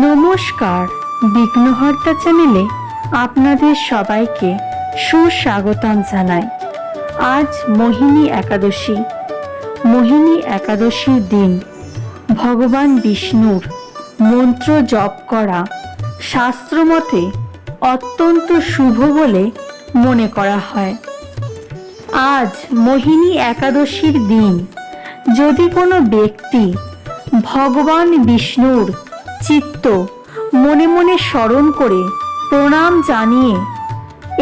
নমস্কার, বিঘ্নহর্তা চ্যানেলে আপনাদের সবাইকে সুস্বাগতম জানাই। আজ মোহিনী একাদশী। মোহিনী একাদশীর দিন ভগবান বিষ্ণুর মন্ত্র জপ করা শাস্ত্রমতে অত্যন্ত শুভ বলে মনে করা হয়। আজ মোহিনী একাদশীর দিন যদি কোনো ব্যক্তি ভগবান বিষ্ণুর চিত্ত মনে মনে স্মরণ করে প্রণাম জানিয়ে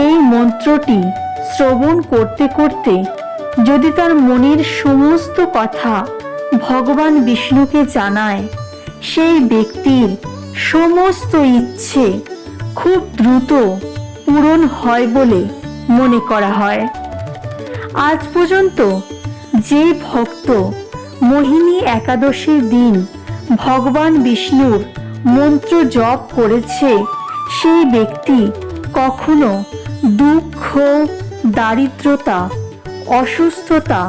এই মন্ত্রটি শ্রবণ করতে করতে যদি তার মনের সমস্ত কথা ভগবান বিষ্ণুকে জানায়, সেই ব্যক্তির সমস্ত ইচ্ছে খুব দ্রুত পূরণ হয় বলে মনে করা হয়। আজ পর্যন্ত যে ভক্ত মোহিনী একাদশীর দিন ভগবান বিষ্ণুর মন্ত্র জপ করেছে, সেই ব্যক্তি কখনো দুঃখ, দারিদ্রতা, অসুস্থতা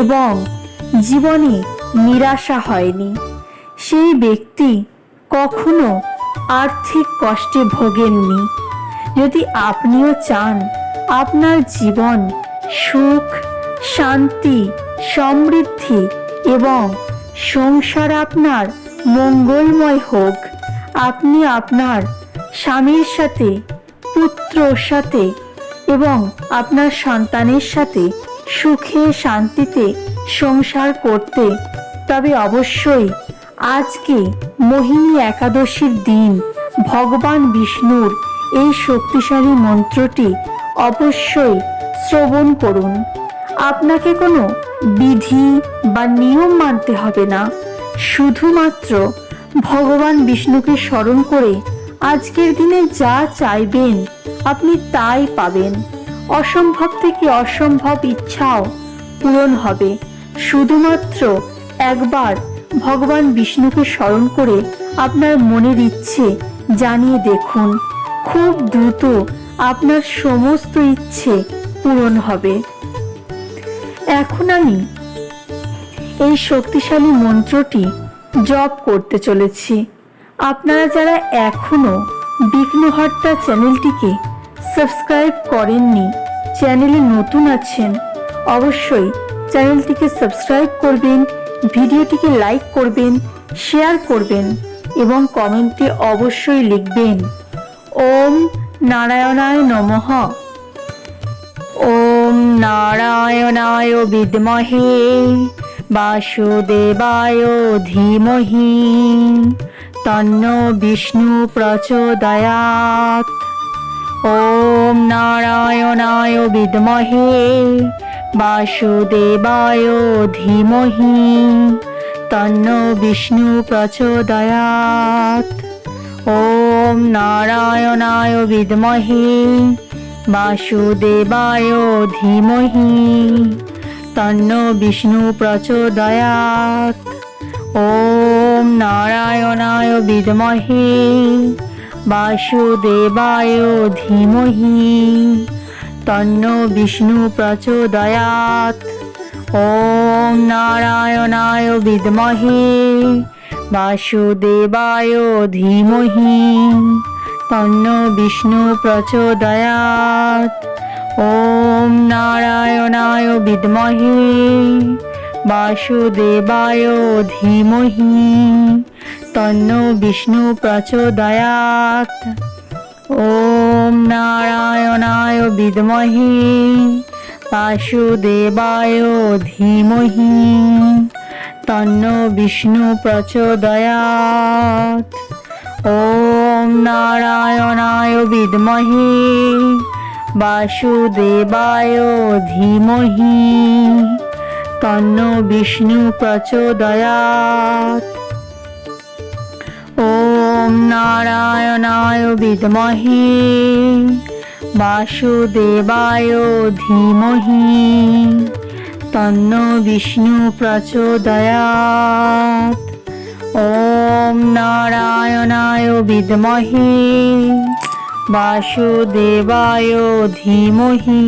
এবং জীবনে নিরাশা হয়নি। সেই ব্যক্তি কখনো আর্থিক কষ্টে ভোগেননি। যদি আপনিও চান আপনার জীবন সুখ, শান্তি, সমৃদ্ধি এবং সংসার আপনার মঙ্গলময় হোক, আপনি আপনার স্বামীর সাথে, পুত্রর সাথে এবং আপনার সন্তানের সাথে সুখে শান্তিতে সংসার করতে, তবে অবশ্যই আজকে মোহিনী একাদশীর দিন ভগবান বিষ্ণুর এই শক্তিশালী মন্ত্রটি অবশ্যই শ্রবণ করুন। আপনাকে কোনো বিধি বা নিয়ম মানতে হবে না। শুধুমাত্র ভগবান বিষ্ণুকে স্মরণ করে আজকের দিনে যা চাইবেন আপনি তাই পাবেন। অসম্ভব থেকে অসম্ভব ইচ্ছাও পূরণ হবে। শুধুমাত্র একবার ভগবান বিষ্ণুকে স্মরণ করে আপনার মনের ইচ্ছে জানিয়ে দেখুন, খুব দ্রুত আপনার সমস্ত ইচ্ছে পূরণ হবে। এখন আমি এই শক্তিশালী মন্ত্রটি জপ করতে চলেছি। আপনারা যারা এখনো বিঘ্নহর্তা চ্যানেলটিকে সাবস্ক্রাইব করেননি, চ্যানেলে নতুন আছেন, অবশ্যই চ্যানেলটিকে সাবস্ক্রাইব করবেন, ভিডিওটিকে লাইক করবেন, শেয়ার করবেন এবং কমেন্টে অবশ্যই লিখবেন ওম নারায়ণায় নমঃ। ওম নারায়ণায় বিদ্মহে বাসুদেবায় ধীমহি তন্নো বিষ্ণু প্রচোদয়াৎ। ওম নারায়ণায় বিদ্মহে বাসুদেবায় ধীমহি তন্নো বিষ্ণু প্রচোদয়াৎ। ওম নারায়ণায় বিদ্মহে বাসুদেবায় ধীমহি তন্নো বিষ্ণু প্রচোদয়াৎ। ওম নারায়ণায় বিদ্মহে বাসুদেবায় ধীমহি তন্নো বিষ্ণু প্রচোদয়াৎ। ওম নারায়ণায় বিদ্মহে বাসুদেবায় ধীমহি তন্নো বিষ্ণু প্রচোদয়াৎ। ওম নারায়ণায় বিদ্মহে বাসুদেবায় ধীমহি তন্নো বিষ্ণু প্রচোদয়াৎ। ওম নারায়ণায় বিদ্মহে বাসুদেবায় ধীমহি তন্নো বিষ্ণু প্রচোদয়াৎ। ওম নারায়ণায় বিদ্মহে বাসুদেবায় ধীমহি তন্নো বিষ্ণু প্রচোদয়াৎ। ওম নারায়ণায় বিদ্মহে বাসুদেবায় ধীমহি তন্নো বিষ্ণু প্রচোদয়াৎ। ওম নারায়ণায় বিদ্মহে বাসুদেবায় ধীমহি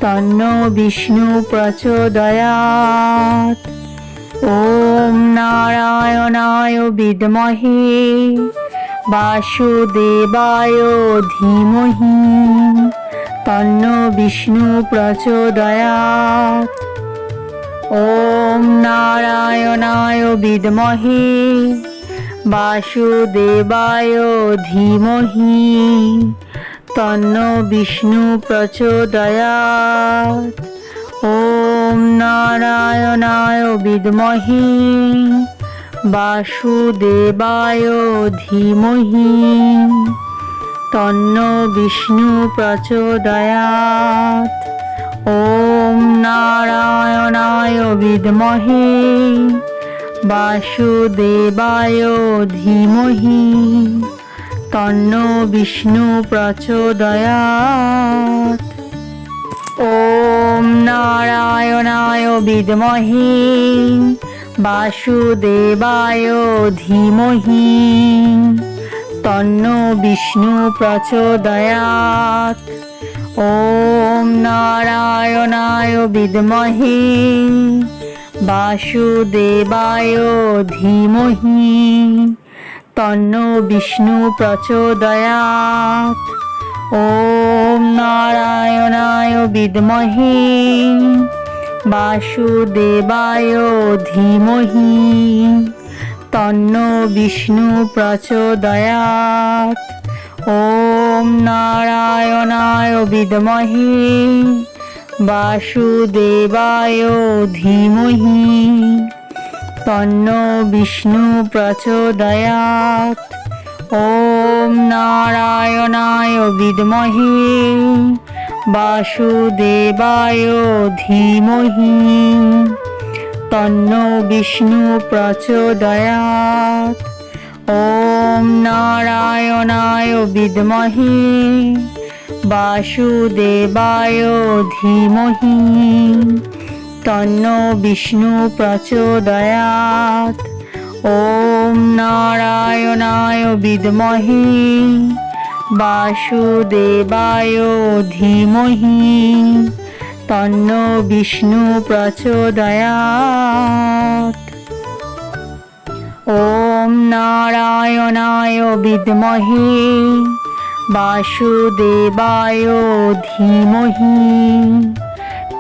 তন্নো বিষ্ণু প্রচোদয়াৎ। ॐ नारायणाय विद्महे वासुदेवाय धीमहि तन्नो विष्णु प्रचोदयात्। ॐ नारायणाय विद्महे वासुदेवाय धीमहि तन्नो विष्णु प्रचोदयात्। ॐ नारायणाय विद्महे वासुदेवाय धीमहि तन्नो विष्णु प्रचोदयात्। ॐ नारायणाय विद्महे वासुदेवाय धीमहि तन्नो विष्णु प्रचोदयात्। ॐ नारायणाय विद्महे वासुदेवाय धीमहि तन्नो विष्णु प्रचोदयात्। ॐ नारायणाय विद्महे वासुदेवाय धीमहि तन्नो विष्णु प्रचोदयात्। ॐ नारायणाय विद्महे वासुदेवाय धीमहि तन्नो विष्णु प्रचोदयात्। ॐ नारायणाय विद्महे वासुदेवाय धीमहि तन्नो विष्णु प्रचोदयात्। ॐ नारायणाय विद्महे वासुदेवाय धीमहि तन्नो विष्णु प्रचोदयात्। ॐ नारायणाय विद्महे वासुदेवाय धीमहि तन्नो विष्णु प्रचोदयात्। ॐ नारायणाय विद्महे वासुदेवाय धीमहि तन्नो विष्णु प्रचोदयात्। ॐ नारायणाय विद्महे वासुदेवाय धीमहि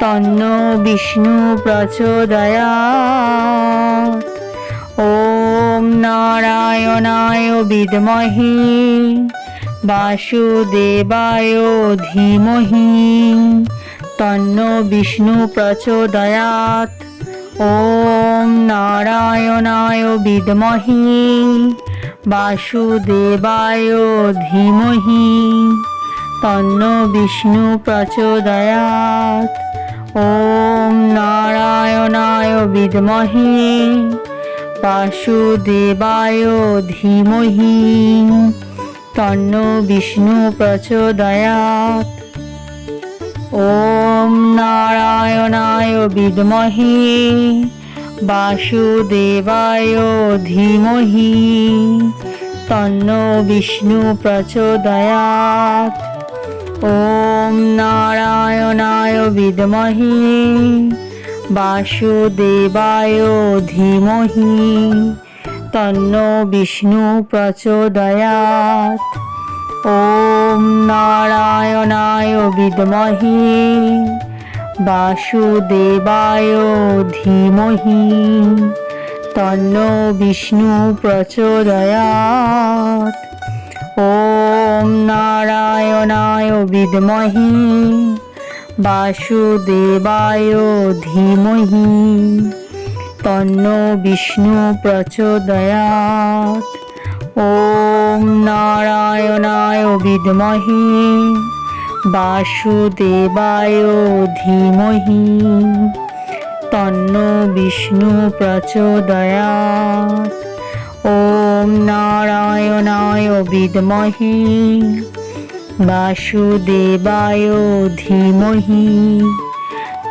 तन्नो विष्णु प्रचोदयात्। ॐ नारायणाय विद्महे वासुदेवाय धीमहि तन्नो विष्णु प्रचोदयात्। ॐ नारायणाय विद्महे वासुदेवाय धीमहि तन्नो विष्णु प्रचोदयात्। ॐ नारायणाय विद्महे वासुदेवाय धीमहि तन्नो विष्णु प्रचोदयात्। ॐ नारायणाय विद्महे वासुदेवाय धीमहि तन्नो विष्णु प्रचोदयात्। ॐ नारायणाय विद्महे वासुदेवाय धीमहि तन्नो विष्णु प्रचोदयात्। ॐ नारायणाय विद्महे वासुदेवाय धीमहि तन्नो विष्णु प्रचोदयात्। ॐ नारायणाय विद्महे वासुदेवाय धीमहि तन्नो विष्णु प्रचोदयात्। ॐ नारायणाय विद्महे वासुदेवाय धीमहि तन्नो विष्णु प्रचोदयात्। ॐ नारायणाय विद्महे वासुदेवाय धीमहि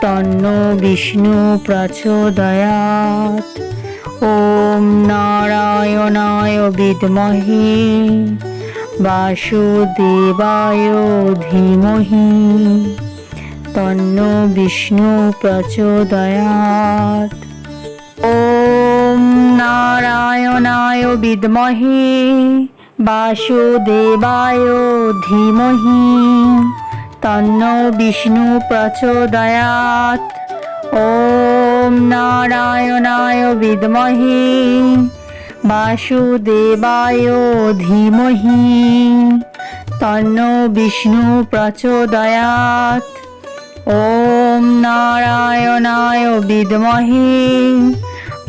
तन्नो विष्णु प्रचोदयात्। ॐ नारायणाय विद्महे वासुदेवाय धीमहि तन्नो विष्णु प्रचोदयात्। ॐ नारायणाय विद्महे वासुदेवाय धीमहि तन्नो विष्णु प्रचोदयात्। ॐ नारायणाय विद्महे वासुदेवाय धीमहि तन्नो विष्णु प्रचोदयात्। ॐ नारायणाय विद्महे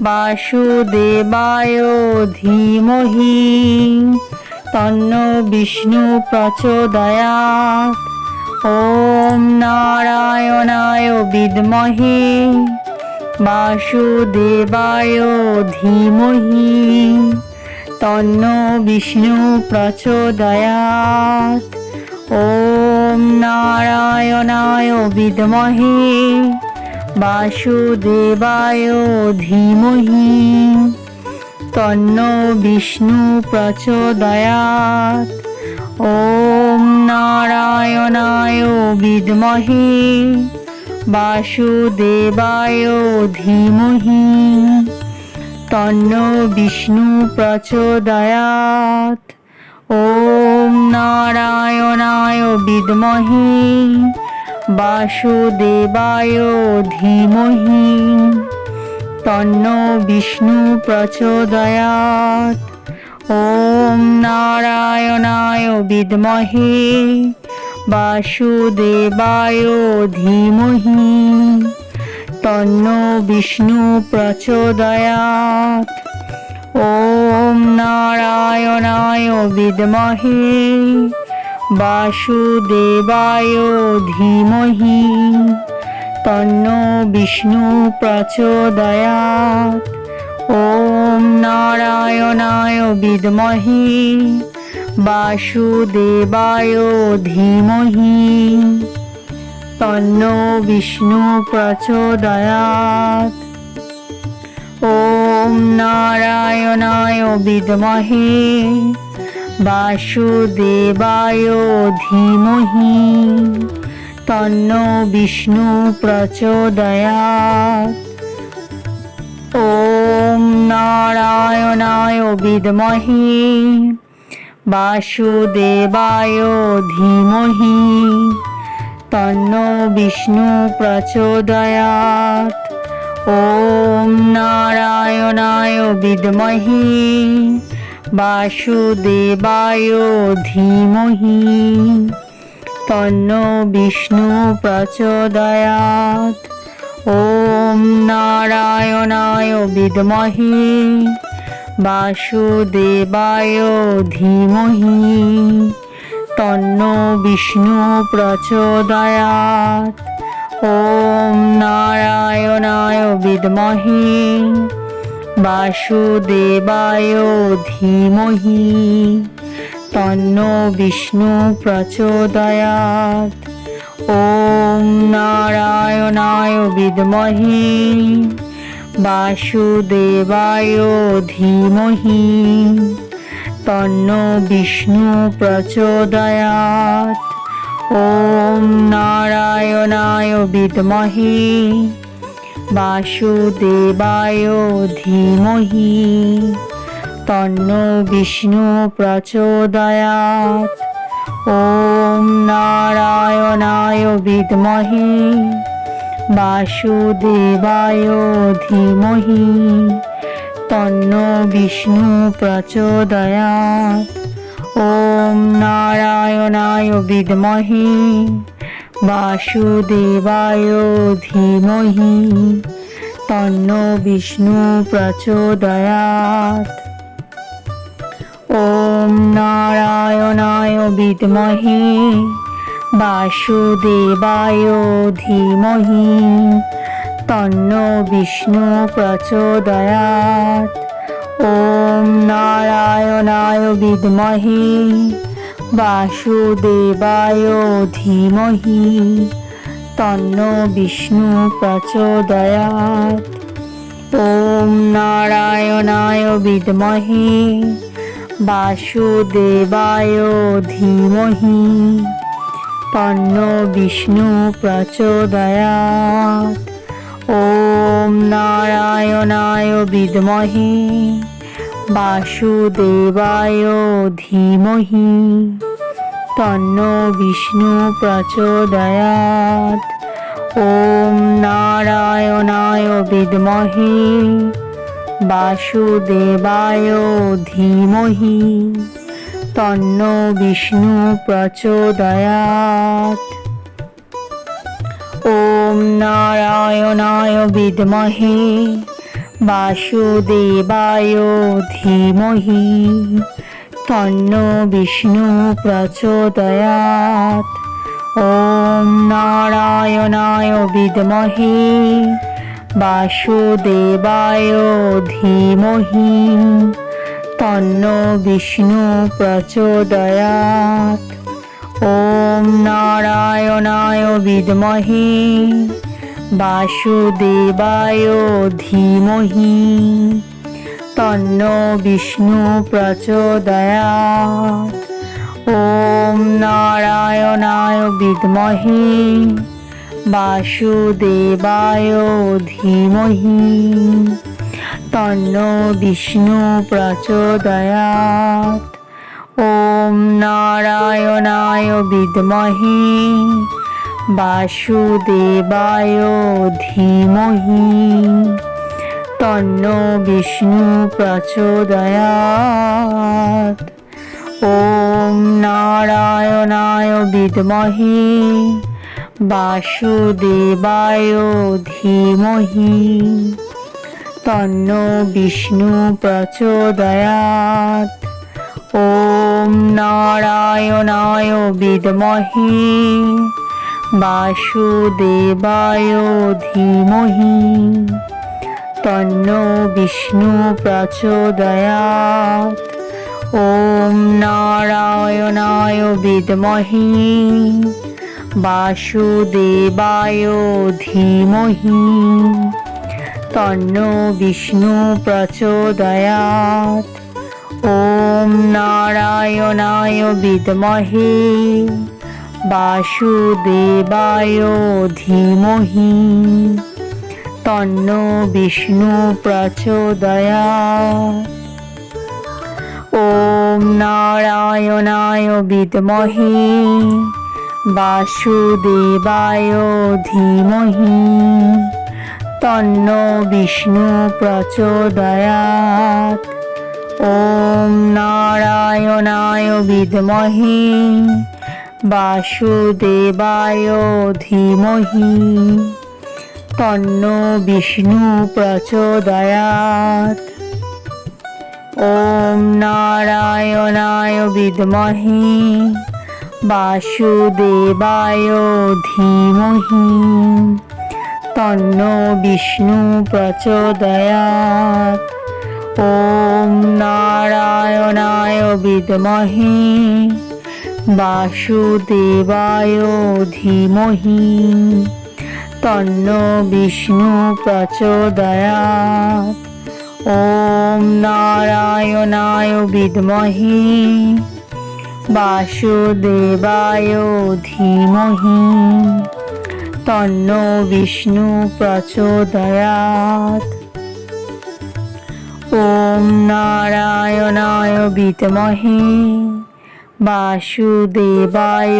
वासुदेवाय धीमहि तन्नो विष्णु प्रचोदयात्। ॐ नारायणाय विद्महे वासुदेवाय धीमहि तन्नो विष्णु प्रचोदयात्। ॐ नारायणाय विद्महे वासुदेवाय धीमहि तन्नो विष्णु प्रचोदयात्। ॐ नारायणाय विद्महे वासुदेवाय धीमहि तन्नो विष्णु प्रचोदयात्। ॐ नारायणाय विद्महे वासुदेवाय धीमहि तन्नो विष्णु प्रचोदयात्। ॐ नारायणाय विद्महे वासुदेवाय धीमहि तन्नो विष्णु प्रचोदयात्। ॐ नारायणाय विद्महे वासुदेवाय धीमहि तन्नो विष्णु प्रचोदयात्। ॐ नारायणाय विद्महे वासुदेवाय धीमहि तन्नो विष्णु प्रचोदयात्। ॐ नारायणाय विद्महे वासुदेवाय धीमहि तन्नो विष्णु प्रचोदयात्। ॐ नारायणाय विद्महे वासुदेवाय धीमहि तन्नो विष्णु प्रचोदयात्। ॐ नारायणाय विद्महे वासुदेवाय धीमहि तन्नो विष्णु प्रचोदयात्। ॐ नारायणाय विद्महे वासुदेवाय धीमहि तन्नो विष्णु प्रचोदयात्। ॐ नारायणाय विद्महे वासुदेवाय धीमहि तन्नो विष्णु प्रचोदयात्। ॐ नारायणाय विद्महे वासुदेवाय धीमहि तन्नो विष्णु प्रचोदयात्। ॐ नारायणाय विद्महे वासुदेवाय धीमहि तन्नो विष्णु प्रचोदयात्। ॐ नारायणाय विद्महे वासुदेवाय धीमहि तन्नो विष्णु प्रचोदयात्। ॐ नारायणाय विद्महे वासुदेवाय धीमहि तन्नो विष्णु प्रचोदयात्। ॐ नारायणाय विद्महे वासुदेवाय धीमहि तन्नो विष्णु प्रचोदयात्। ॐ नारायणाय विद्महे वासुदेवाय धीमहि तन्नो विष्णु प्रचोदयात्। ॐ नारायणाय विद्महे वासुदेवाय धीमहि तन्नो विष्णु प्रचोदयात्। ॐ ॐ नारायणाय विद्महे वासुदेवाय धीमहि तन्नो विष्णु प्रचोदयात्। ॐ नारायणाय विद्महे वासुदेवाय धीमहि तन्नो विष्णु प्रचोदयात्। ॐ नारायणाय विद्महे वासुदेवाय धीमहि तन्नो विष्णु प्रचोदयात्। ॐ नारायणाय विद्महे वासुदेवाय धीमहि तन्नो विष्णु प्रचोदयात्। ॐ नारायणाय विद्महे वासुदेवाय धीमहि तन्नो विष्णु प्रचोदयात्। ॐ नारायणाय विद्महे वासुदेवाय धीमहि तन्नो विष्णु प्रचोदयात्। ॐ नारायणाय विद्महे वासुदेवाय धीमहि तन्नो विष्णु प्रचोदयात्। ॐ नारायणाय विद्महे वासुदेवाय धीमहि तन्नो विष्णु प्रचोदयात्। ॐ नारायणाय विद्महे वासुदेवाय धीमहि तन्नो विष्णु प्रचोदयात्। ॐ नारायणाय विद्महे वासुदेवाय धीमहि तन्नो विष्णु प्रचोदयात्। ॐ नारायणाय विद्महे वासुदेवाय धीमहि तन्नो विष्णु प्रचोदयात्। ॐ नारायणाय विद्महे वासुदेवाय धीमहि तन्नो विष्णु प्रचोदयात्। ॐ नारायणाय विद्महे वासुदेवाय धीमहि तन्नो विष्णु प्रचोदयात्। ॐ नारायणाय विद्महे वासुदेवाय धीमहि तन्नो विष्णु प्रचोदयात्। ॐ नारायणाय विद्महे वासुदेवाय धीमहि तन्नो विष्णु प्रचोदयात्। ॐ नारायणाय विद्महे वासुदेवाय धीमहि तन्नो विष्णु प्रचोदयात्। ॐ नारायणाय विद्महे वासुदेवाय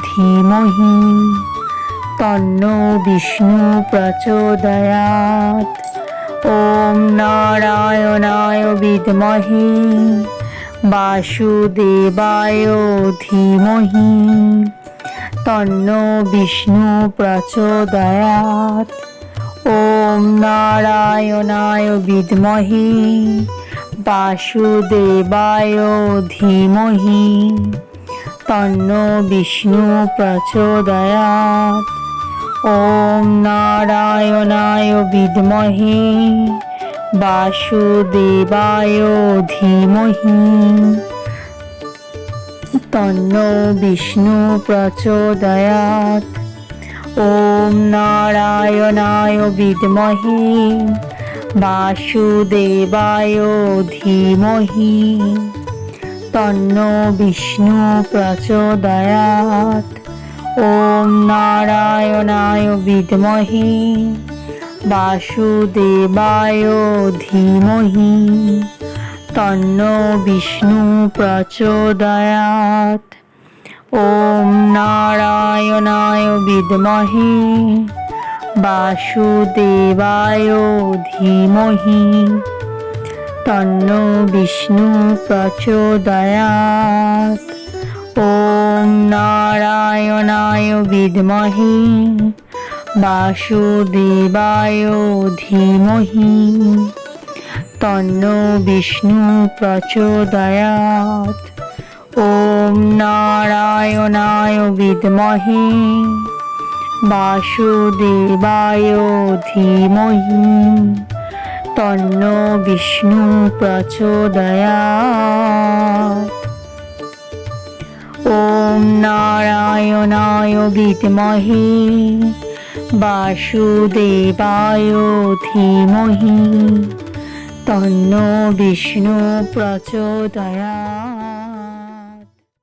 धीमहि तन्नो विष्णु प्रचोदयात्। ॐ नारायणाय विद्महे वासुदेवाय धीमहि तन्नो विष्णु प्रचोदयात्। ॐ नारायणाय विद्महे वासुदेवाय धीमहि तन्नो विष्णु प्रचोदयात्। ॐ नारायणाय विद्महे वासुदेवाय धीमहि तन्नो विष्णु प्रचोदयात्। ॐ नारायणाय विद्महे वासुदेवाय धीमहि तन्नो विष्णु प्रचोदयात्। ॐ नारायणाय विद्महे বাসুদেবায় ধীমহি তন্নো বিষ্ণু প্রচোদয়াৎ। ওম নারায়ণায় বিদ্মহে বাসুদেবায় ধীমহি তন্নো বিষ্ণু প্রচোদয়াৎ। ওম নারায়ণায় বিদ্মহে বাসুদেবায় ধীমহি তন্নো বিষ্ণু প্রচোদয়াৎ। ওম নারায়ণায় বিদ্মহে বাসুদেবায় ধীমহি তন্নো বিষ্ণু প্রচোদয়াৎ। ওম নারায়ণায় বিদ্মহে বাসুদেবায় ধীমহি তন্নো বিষ্ণু প্রচোদয়াৎ।